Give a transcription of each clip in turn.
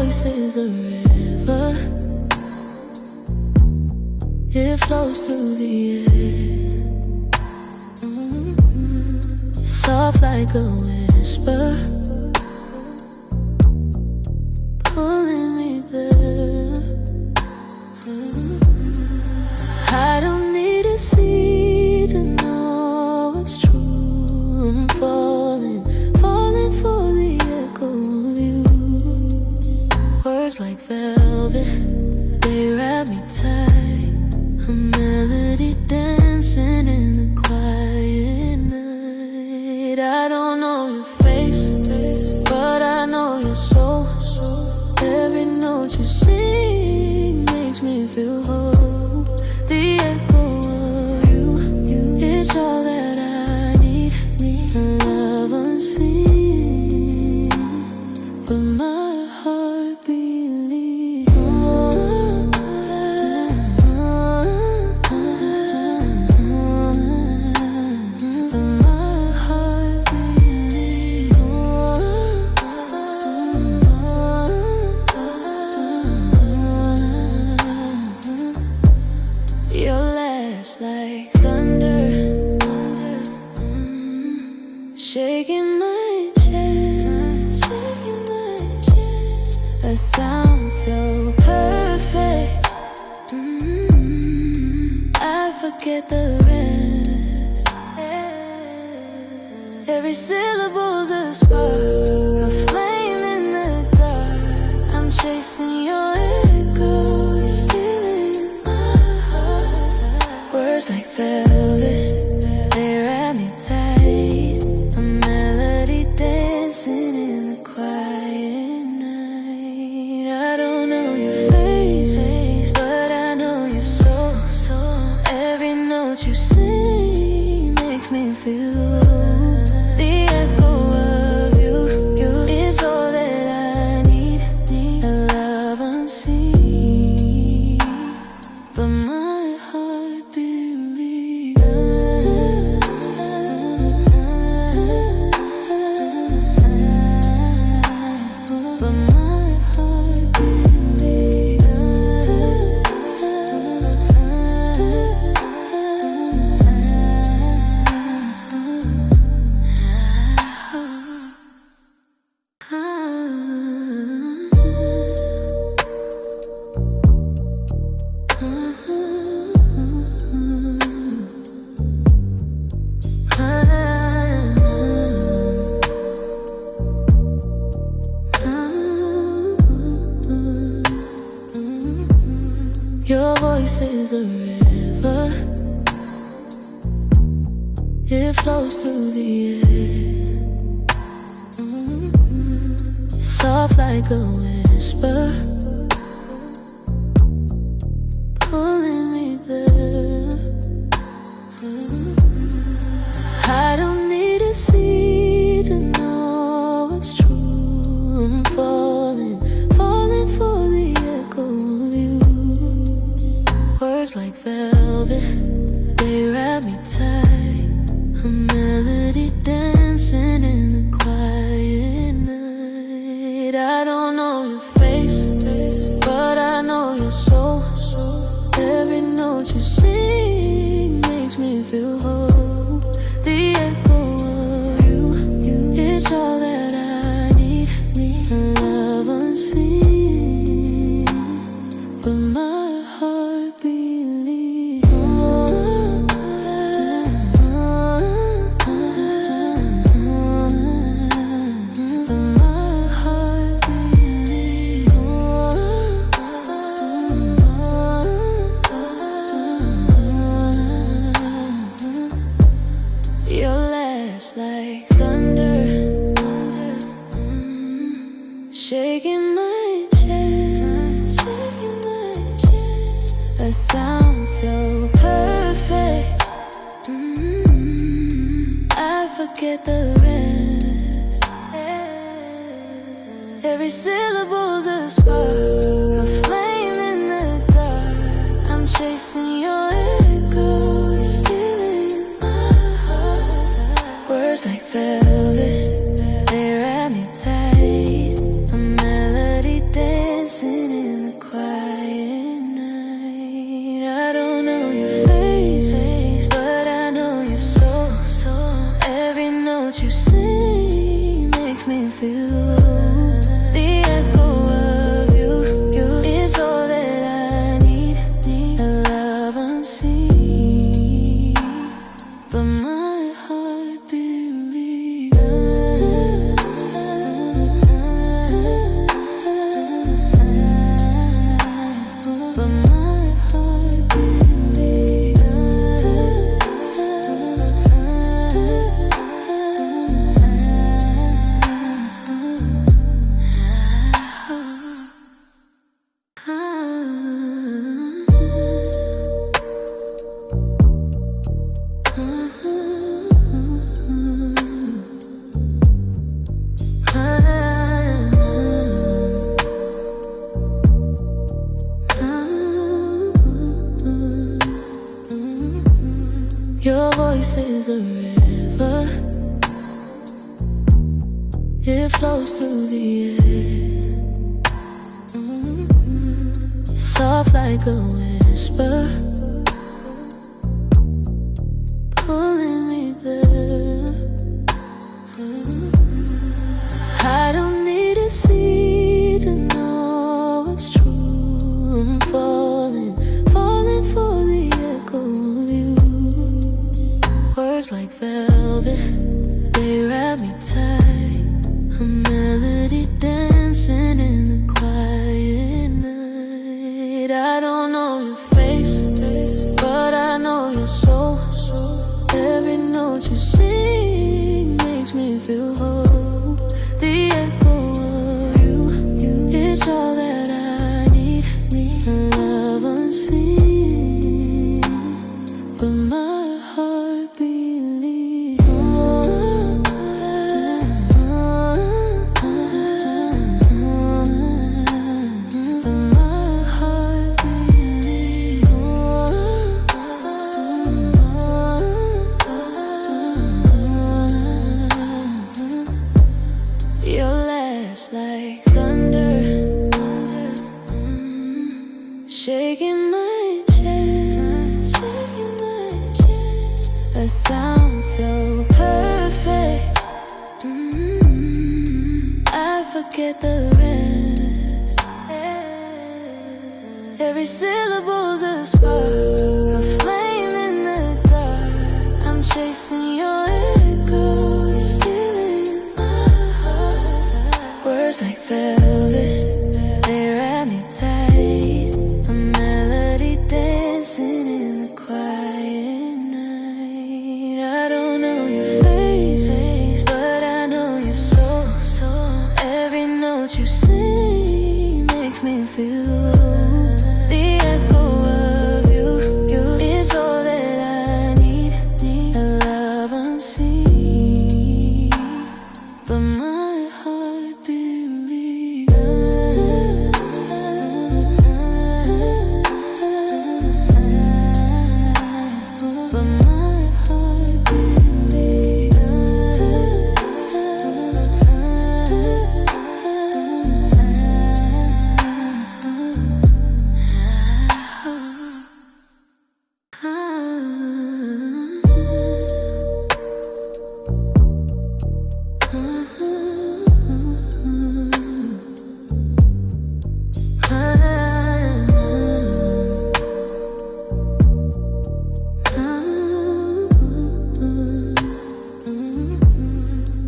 voice is a river, it flows through the air, soft like a whisper, pulling me there. I don't need to see to know it's true. I'm falling for the echo of you. Words like velvet, they wrap me tight. A melody dancing in the quiet night. I don't know your face, but I know your soul. Every note you sing makes me feel whole. The echo of you, it's all that I need. Love unseen, but my heart believes. But my heart believes. Your laugh's like thunder, shaking my chest, a sound so perfect, I forget the rest. Every syllable's a spark, a flame in the dark. I'm chasing your echo, you're stealing my heart. Words like velvet, they wrap me tight. A melody dancing in the quiet night. I don't know your face, but I know your soul. Every note you sing makes me feel the echo of you is all that I need. A love unseen, but my heart believes. But my heart believes. Your voice is a river, it flows through the air, soft like a whisper, pulling me there. I don't need to see to know it's true. I'm falling for the echo of you. Words like velvet, they wrap me tight. A melody dancing in the quiet night. I don't know your face, but I know your soul. Every note you sing makes me feel whole. The echo of you, it's all that I need. Love unseen, but my heart believes. But my heart believes. Your laugh's like thunder, shaking my chest, a sound so perfect, I forget the rest. Every syllable's a spark, a flame in the dark. I'm chasing your echo, you're stealing my heart. Words like velvet, they wrap me tight. A melody dance feel. The echo of you is all that I need. A love unseen, but my heart believes. But my heart believes. Your voice is a river, it flows through the air, soft like a whisper, pulling me there. I don't need to see to know it's true. I'm falling for the echo of you. Words like velvet, they wrap me tight. A melody dancing in the quiet night. I don't know your face, but I know your soul. Every note you sing makes me feel whole. The echo of you is all that I need. A love unseen, but my heart believes. But my heart believes. Your laugh's like thunder, shaking my chest, a sound so perfect. I forget the rest. Every syllable's a spark, a flame in the dark. I'm chasing your echo, you're still in my heart. Words like velvet, they wrap me tight. A melody dancing in the quiet night. I don't know your face, but I know your soul. Every note you sing makes me feel. The echo of you is all that I need. A love unseen, but my heart believes. But my heart believes.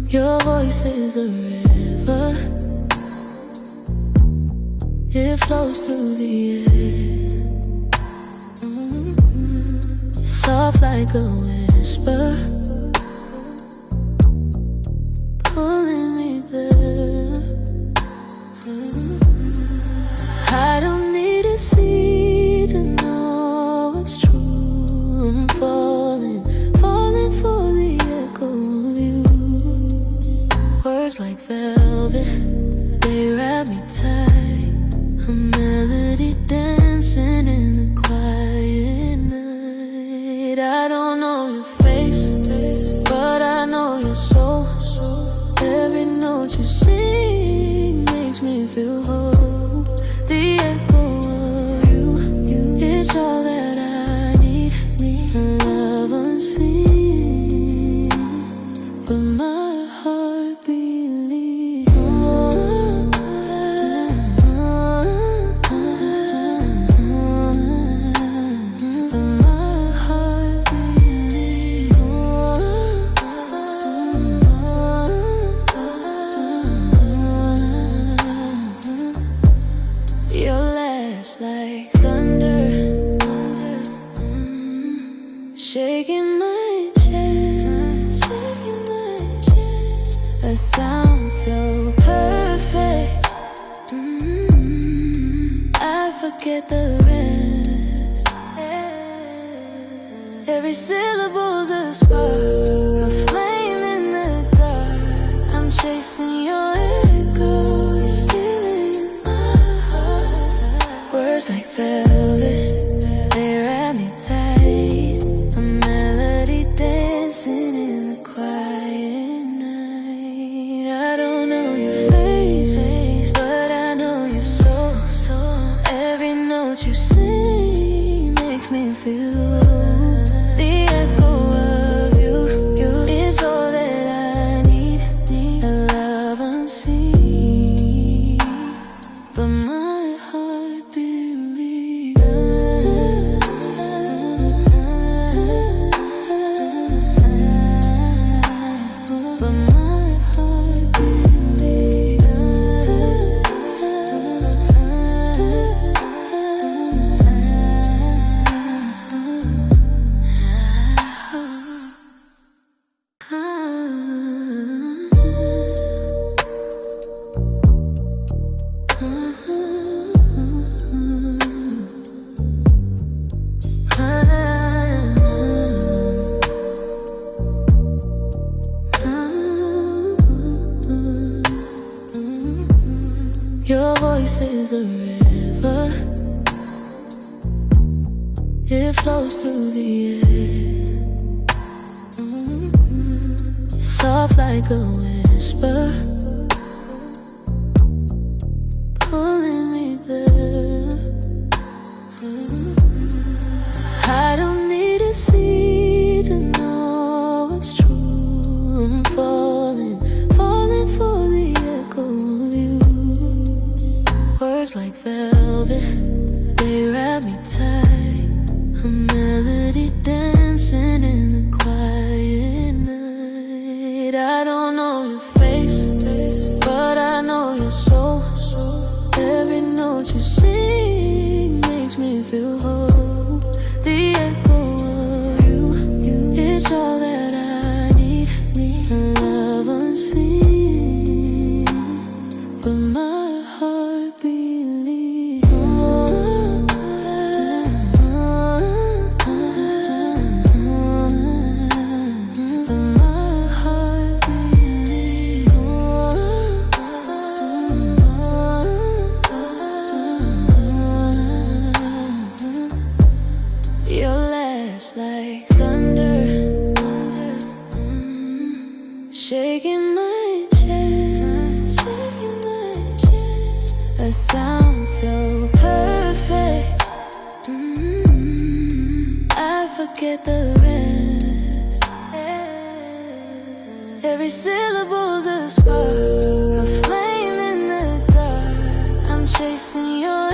Your voice is a river, it flows through the air, soft like a whisper, pulling me there. I don't need to see to know it's true. I'm falling for the echo of you. Words like velvet, they wrap me tight. A melody dancing in the quiet night. I don't know your face, but I know your soul. Every note you sing makes me feel whole. The echo of you is all that I need. A love unseen, but my heart believes. a sound so perfect. I forget the rest. Every syllable's a spark, a flame in the dark. I'm chasing your echo, you're stealing my heart. Words like velvet, they wrap me tight. A melody dancing in the quiet night. I don't know your face, but I know your soul. Every note you sing makes me feel the echo of you. Is all that I need. A love unseen, but my heart believes. But my heart believes. Your voice is a river, it flows through the air, soft like a whisper, pulling me there. I don't need to see to know it's true. I'm falling for the echo of you. Words like velvet, they wrap me tight. A melody dancing in the quiet night. I don't know your face, but I know your soul. Every note you sing makes me feel whole. The echo of you is all that I need. A love unseen, but my heart believes. But my heart believes. Your laugh's like thunder, shaking my chest, a sound so perfect. I forget the rest. Every syllable's a spark, a flame in the dark. I'm chasing your